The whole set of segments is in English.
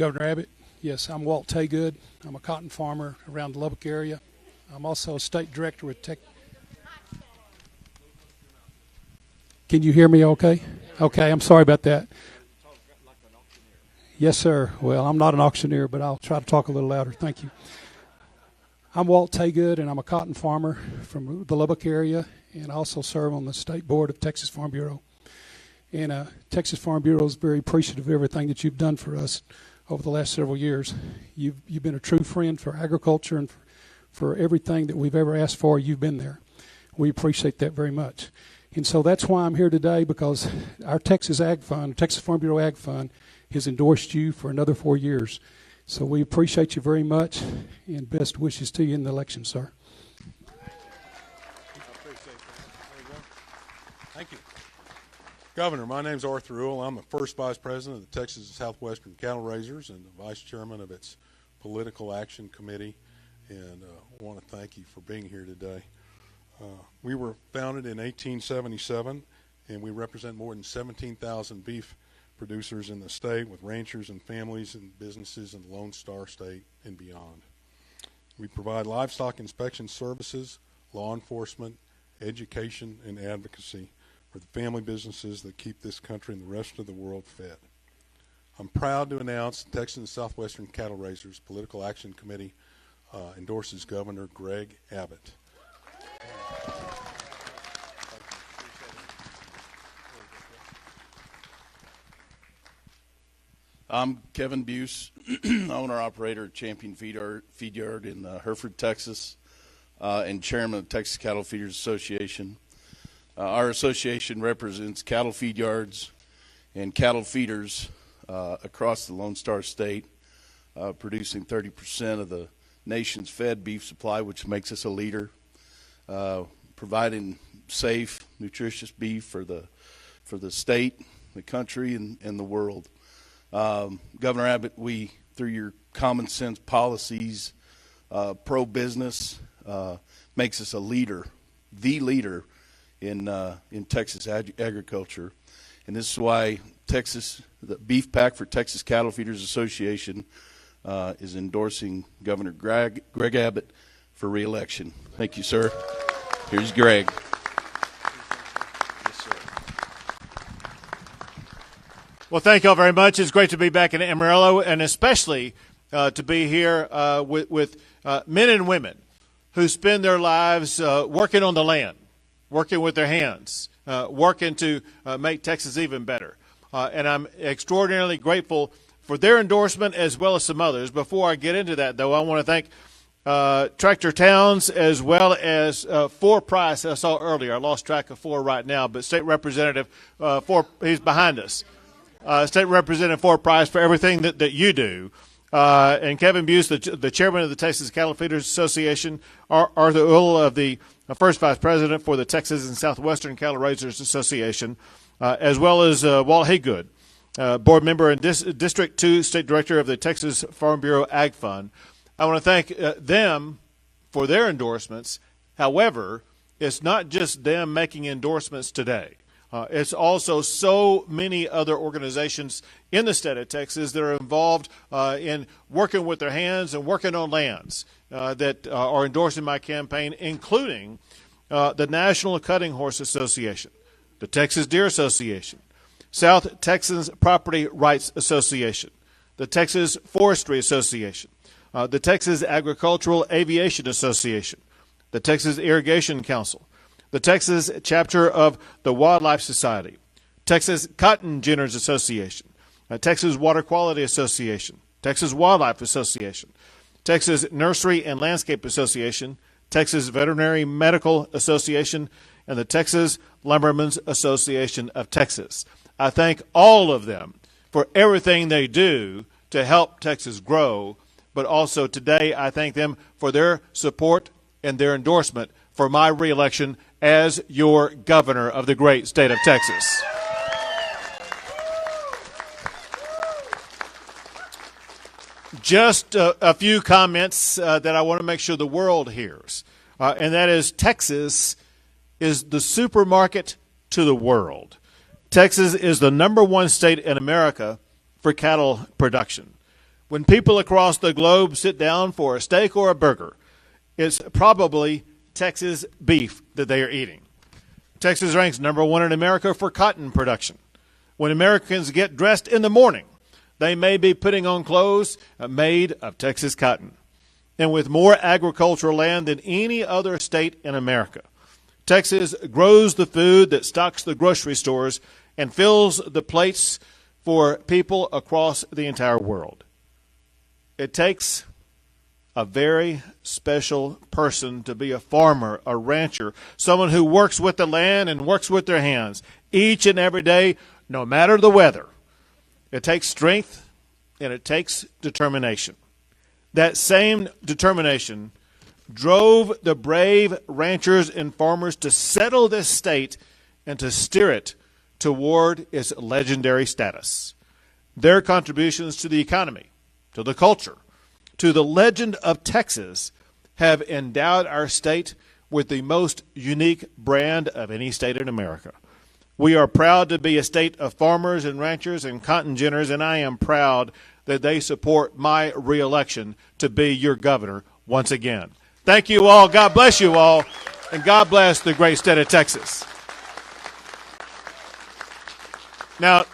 Governor Abbott. Yes, I'm Walt Taygood. I'm a cotton farmer around the Lubbock area. I'm also a state director with Tech. Can you hear me okay? Okay, I'm sorry about that. Yes, sir. Well, I'm not an auctioneer, but I'll try to talk a little louder. Thank you. I'm Walt Taygood, and I'm a cotton farmer from the Lubbock area, and I also serve on the State Board of Texas Farm Bureau. And Texas Farm Bureau is very appreciative of everything that you've done for us over the last several years. You've been a true friend for agriculture, and for everything that we've ever asked for, you've been there. We appreciate that very much. And so that's why I'm here today, because our Texas Ag Fund, Texas Farm Bureau Ag Fund, has endorsed you for another 4 years. So we appreciate you very much, and best wishes to you in the election, sir. Thank you. Governor, my name is Arthur Ewell. I'm the first vice president of the Texas and Southwestern Cattle Raisers and the vice chairman of its Political Action Committee, and I want to thank you for being here today. We were founded in 1877, and we represent more than 17,000 beef producers in the state, with ranchers and families and businesses in the Lone Star State and beyond. We provide livestock inspection services, law enforcement, education, and advocacy for the family businesses that keep this country and the rest of the world fed. I'm proud to announce the Texas and Southwestern Cattle Raisers Political Action Committee endorses Governor Greg Abbott. I'm Kevin Buse, owner-operator of Champion Feed Yard in Hereford, Texas, and chairman of the Texas Cattle Feeders Association. Our association represents cattle feed yards and cattle feeders across the Lone Star State, producing 30% of the nation's fed beef supply, which makes us a leader, providing safe, nutritious beef for the state, the country, and the world. Governor Abbott, we, through your common sense policies, pro-business, makes us a leader, the leader in Texas agriculture. And this is why the Beef Pack for Texas Cattle Feeders Association is endorsing Governor Greg Abbott for re-election. Thank you, sir. Here's Greg. Well, thank you all very much. It's great to be back in Amarillo, and especially to be here with men and women who spend their lives working on the land, working with their hands, working to make Texas even better. And I'm extraordinarily grateful for their endorsement as well as some others. Before I get into that, though, I want to thank Tractor Towns as well as Ford Price. I saw earlier. I lost track of Ford right now, but State Representative Ford, he's behind us. State Representative Ford Price for everything that you do. And Kevin Buse, the chairman of the Texas Cattle Feeders Association, Arthur Ewell of the first vice president for the Texas and Southwestern Cattle Raisers Association, as well as Walt Haygood, board member and District 2 State Director of the Texas Farm Bureau Ag Fund. I want to thank them for their endorsements. However, it's not just them making endorsements today. It's also so many other organizations in the state of Texas that are involved in working with their hands and working on lands that are endorsing my campaign, including the National Cutting Horse Association, the Texas Deer Association, South Texans Property Rights Association, the Texas Forestry Association, the Texas Agricultural Aviation Association, the Texas Irrigation Council, the Texas chapter of the Wildlife Society, Texas Cotton Ginners Association, Texas Water Quality Association, Texas Wildlife Association, Texas Nursery and Landscape Association, Texas Veterinary Medical Association, and the Texas Lumbermen's Association of Texas. I thank all of them for everything they do to help Texas grow, but also today I thank them for their support and their endorsement for my reelection as your governor of the great state of Texas. Just a few comments that I want to make sure the world hears, and that is Texas is the supermarket to the world. Texas is the #1 state in America for cattle production. When people across the globe sit down for a steak or a burger, it's probably Texas beef that they are eating. Texas ranks number 1 in America for cotton production. When Americans get dressed in the morning, they may be putting on clothes made of Texas cotton. And with more agricultural land than any other state in America, Texas grows the food that stocks the grocery stores and fills the plates for people across the entire world. It takes a very special person to be a farmer, a rancher, someone who works with the land and works with their hands each and every day, no matter the weather. It takes strength and it takes determination. That same determination drove the brave ranchers and farmers to settle this state and to steer it toward its legendary status. Their contributions to the economy, to the culture, to the legend of Texas have endowed our state with the most unique brand of any state in America. We are proud to be a state of farmers and ranchers and cotton ginners, and I am proud that they support my reelection to be your governor once again. Thank you all. God bless you all, and God bless the great state of Texas. Now,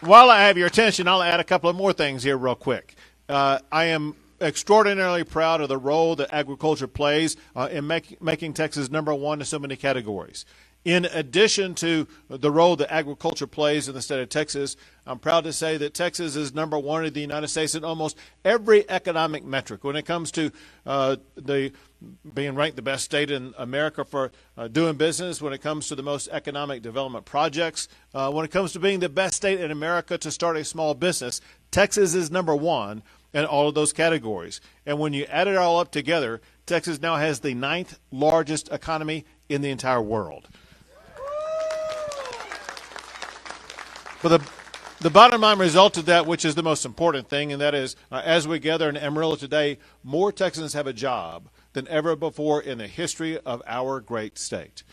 while I have your attention, I'll add a couple of more things here real quick. I am extraordinarily proud of the role that agriculture plays in making Texas number 1 in so many categories. In addition to the role that agriculture plays in the state of Texas, I'm proud to say that Texas is number 1 in the United States in almost every economic metric. When it comes to being ranked the best state in America for doing business, when it comes to the most economic development projects, when it comes to being the best state in America to start a small business, Texas is number 1 in all of those categories. And when you add it all up together, Texas now has the 9th largest economy in the entire world. But the bottom line result of that, which is the most important thing, and that is, as we gather in Amarillo today, more Texans have a job than ever before in the history of our great state.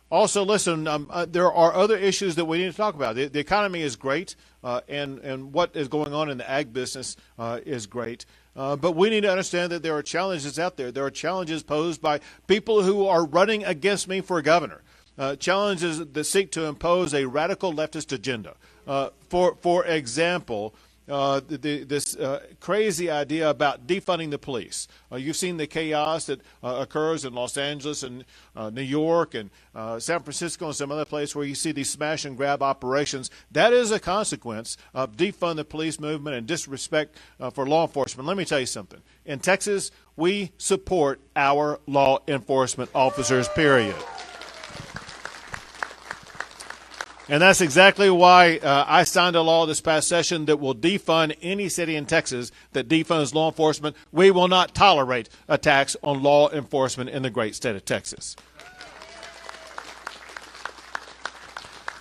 Also, listen, there are other issues that we need to talk about. The economy is great, and what is going on in the ag business is great. But we need to understand that there are challenges out there. There are challenges posed by people who are running against me for governor, challenges that seek to impose a radical leftist agenda. For example, this crazy idea about defunding the police. You've seen the chaos that occurs in Los Angeles and New York and San Francisco and some other place where you see these smash and grab operations. That is a consequence of defund the police movement and disrespect for law enforcement. Let me tell you something. In Texas, we support our law enforcement officers, period. And that's exactly why I signed a law this past session that will defund any city in Texas that defunds law enforcement. We will not tolerate attacks on law enforcement in the great state of Texas.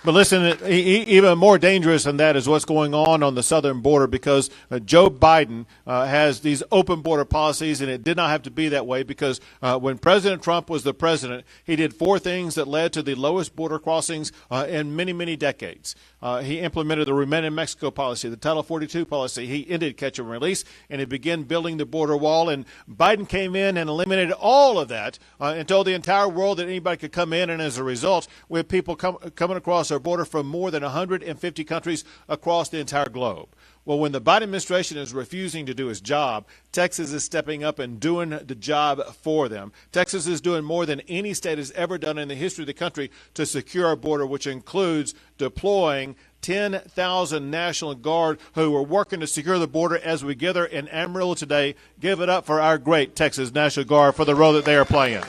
But listen, even more dangerous than that is what's going on the southern border, because Joe Biden has these open border policies, and it did not have to be that way, because when President Trump was the president, he did 4 things that led to the lowest border crossings in many, many decades. He implemented the Remain in Mexico policy, the Title 42 policy. He ended catch and release, and he began building the border wall. And Biden came in and eliminated all of that and told the entire world that anybody could come in. And as a result, we have people coming across our border from more than 150 countries across the entire globe. Well, when the Biden administration is refusing to do its job, Texas is stepping up and doing the job for them. Texas is doing more than any state has ever done in the history of the country to secure our border, which includes deploying 10,000 National Guard who are working to secure the border as we gather in Amarillo today. Give it up for our great Texas National Guard for the role that they are playing.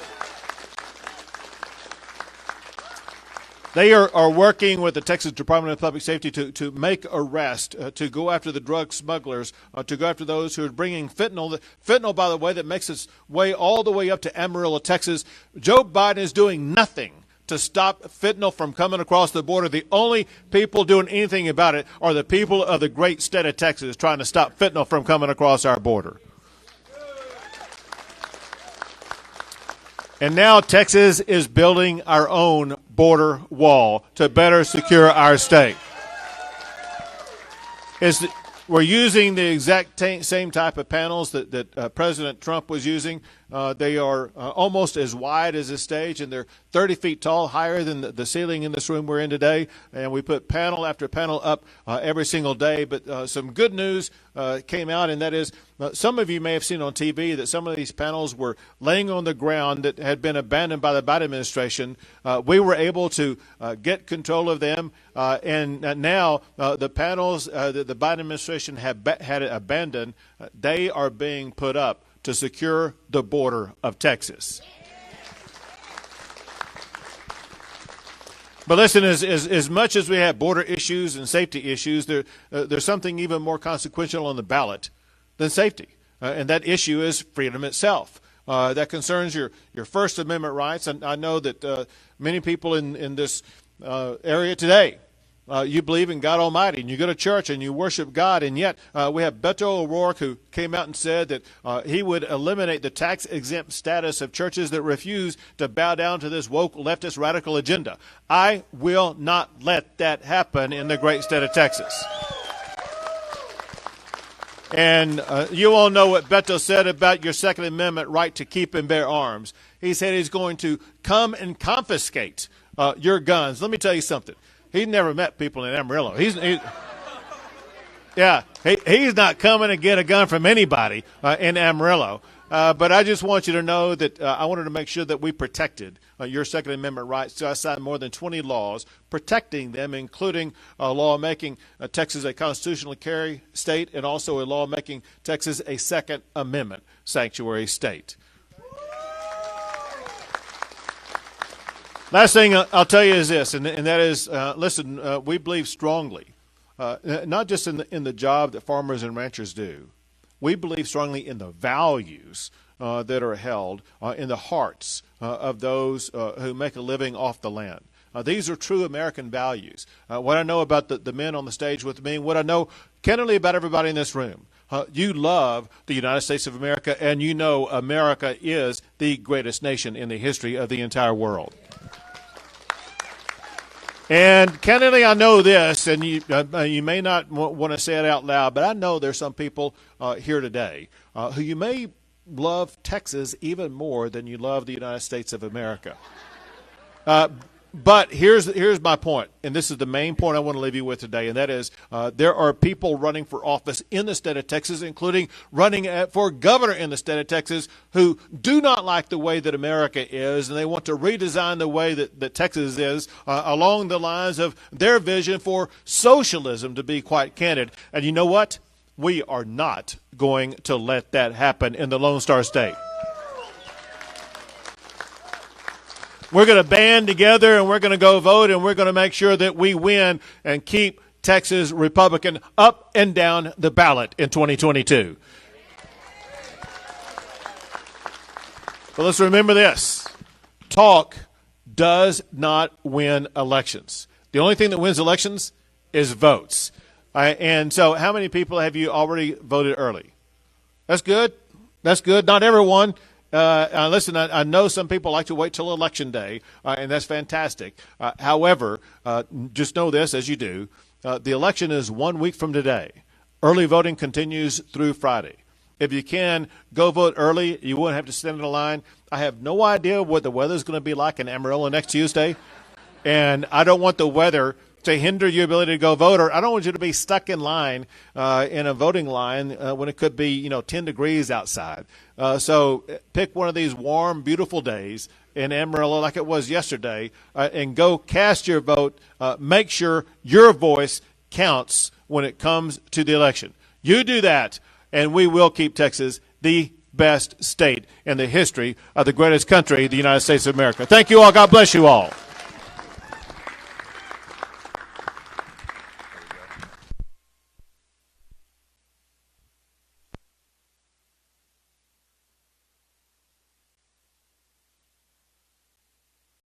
They are working with the Texas Department of Public Safety to make arrests, to go after the drug smugglers, to go after those who are bringing fentanyl. Fentanyl, by the way, that makes its way all the way up to Amarillo, Texas. Joe Biden is doing nothing to stop fentanyl from coming across the border. The only people doing anything about it are the people of the great state of Texas trying to stop fentanyl from coming across our border. And now Texas is building our own border wall to better secure our state. We're using the exact same type of panels that President Trump was using. They are almost as wide as this stage, and they're 30 feet tall, higher than the ceiling in this room we're in today. And we put panel after panel up every single day. But some good news came out, and that is some of you may have seen on TV that some of these panels were laying on the ground that had been abandoned by the Biden administration. We were able to get control of them, and now the panels that the Biden administration had abandoned, they are being put up to secure the border of Texas. But listen, as much as we have border issues and safety issues, there's something even more consequential on the ballot than safety, and that issue is freedom itself. That concerns your First Amendment rights, and I know that many people in this area today, you believe in God Almighty, and you go to church and you worship God, and yet we have Beto O'Rourke, who came out and said that he would eliminate the tax-exempt status of churches that refuse to bow down to this woke leftist radical agenda. I will not let that happen in the great state of Texas. And you all know what Beto said about your Second Amendment right to keep and bear arms. He said he's going to come and confiscate your guns. Let me tell you something. He's never met people in Amarillo. He's not coming to get a gun from anybody in Amarillo. But I just want you to know that I wanted to make sure that we protected your Second Amendment rights. So I signed more than 20 laws protecting them, including a law making Texas a constitutional carry state, and also a law making Texas a Second Amendment sanctuary state. Last thing I'll tell you is this, and that is, listen, we believe strongly, not just in the job that farmers and ranchers do. We believe strongly in the values that are held in the hearts of those who make a living off the land. These are true American values. What I know about the men on the stage with me, what I know candidly about everybody in this room, you love the United States of America, and you know America is the greatest nation in the history of the entire world. And candidly, I know this, and you may not want to say it out loud, but I know there's some people here today who you may love Texas even more than you love the United States of America. But here's my point, and this is the main point I want to leave you with today, and that is there are people running for office in the state of Texas, including running for governor in the state of Texas, who do not like the way that America is, and they want to redesign the way that Texas is along the lines of their vision for socialism, to be quite candid. And you know what? We are not going to let that happen in the Lone Star State. We're going to band together, and we're going to go vote, and we're going to make sure that we win and keep Texas Republican up and down the ballot in 2022. But let's remember this. Talk does not win elections. The only thing that wins elections is votes. And so how many people have you already voted early? That's good. That's good. Not everyone. Listen, I know some people like to wait till Election Day, and that's fantastic. However, just know this, as you do, the election is 1 week from today. Early voting continues through Friday. If you can, go vote early. You won't have to stand in a line. I have no idea what the weather is going to be like in Amarillo next Tuesday, and I don't want the weather to hinder your ability to go vote, or I don't want you to be stuck in line, in a voting line, when it could be, 10 degrees outside. So pick one of these warm, beautiful days in Amarillo like it was yesterday, and go cast your vote. Make sure your voice counts when it comes to the election. You do that, and we will keep Texas the best state in the history of the greatest country, the United States of America. Thank you all. God bless you all.